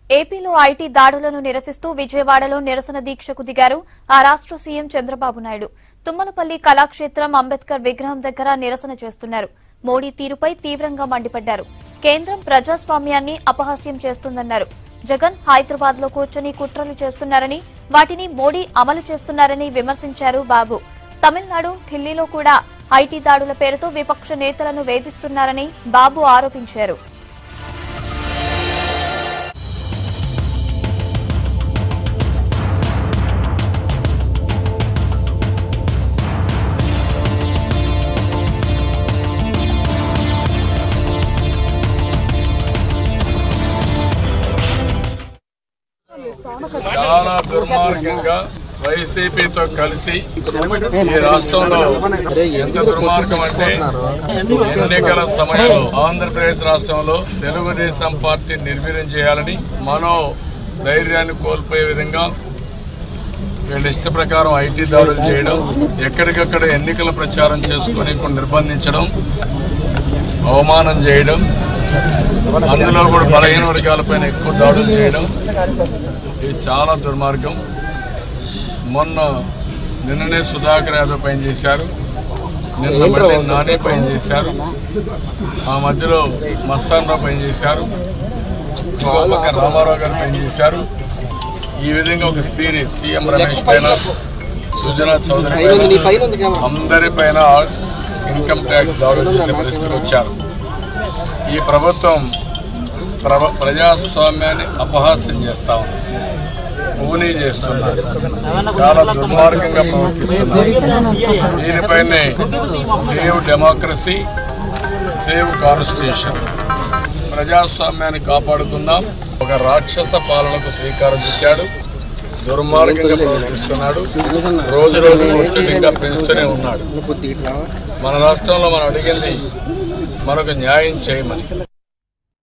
ఏపీలో ఐటీ దాడులను నిరసిస్తూ విజయవాడలో నిరసన దీక్షకు దిగారు ఆ రాష్ట్ర సీఎం చంద్రబాబు నాయుడు. తుమ్మలపల్లి కళాక్షేత్రం అంబేద్కర్ విగ్రహం దగ్గర నిరసన చేస్తున్నారు. మోడీ తీరుపై తీవ్రంగా మండిపడ్డారు. కేంద్రం ప్రజాస్వామ్యాన్ని అపహాస్యం చేస్తుందన్నారు. జగన్ హైదరాబాద్ లో కూర్చొని కుట్రలు చేస్తున్నారని, వాటిని మోడీ అమలు చేస్తున్నారని విమర్శించారు బాబు. తమిళనాడు, ఢిల్లీలో కూడా ఐటీ దాడుల పేరుతో విపక్ష నేతలను వేధిస్తున్నారని బాబు ఆరోపించారు. చాలా దుర్మార్గంగా వైసీపీతో కలిసి ఈ రాష్ట్రంలో ఎంత దుర్మార్గం అంటే ఎన్నికల సమయంలో ఆంధ్రప్రదేశ్ రాష్ట్రంలో తెలుగుదేశం పార్టీ నిర్వీర్యం చేయాలని మనో ధైర్యాన్ని కోల్పోయే విధంగా వీళ్ళ ఇష్ట ప్రకారం ఐటీ దాడులు చేయడం, ఎక్కడికక్కడ ఎన్నికల ప్రచారం చేసుకుని నిర్బంధించడం, అవమానం చేయడం, అందులో కూడా బలహీన వర్గాలపైన ఎక్కువ దాడులు చేయడం, ఇది చాలా దుర్మార్గం. నిన్ననే సుధాకర్ యాదవ్ పైన చేశారు, నిన్న మళ్ళీ నాని పైన చేశారు, ఆ మధ్యలో మస్తాన్ రావు పైన చేశారు, ఇంకో పక్క రామారావు గారు పైన చేశారు. ఈ విధంగా ఒక సిరీస్ సీఎం రమేష్ పైన, సుజనా చౌదరి పైన, అందరిపైన ఇన్కమ్ ట్యాక్స్ దాడులు చేసే పరిస్థితికి వచ్చారు. ఈ ప్రభుత్వం ప్రజాస్వామ్యాన్ని అపహాస్యం చేస్తా ఉంది, పూనీ చేస్తున్నారు, చాలా దుర్మార్గంగా ప్రవర్తిస్తున్నారు. దీనిపైనే సేవ్ డెమోక్రసీ, సేవ్ కాన్స్టిట్యూషన్, ప్రజాస్వామ్యాన్ని కాపాడుకుందాం. ఒక రాక్షస పాలనకు శ్రీకారం చుట్టాడు, దుర్మార్గంగా ప్రవర్తిస్తున్నాడు, రోజు రోజు ఒత్తిడిగా పెంచుతూనే ఉన్నాడు. మన రాష్ట్రంలో మనం అడిగింది మనకు న్యాయం చేయమని.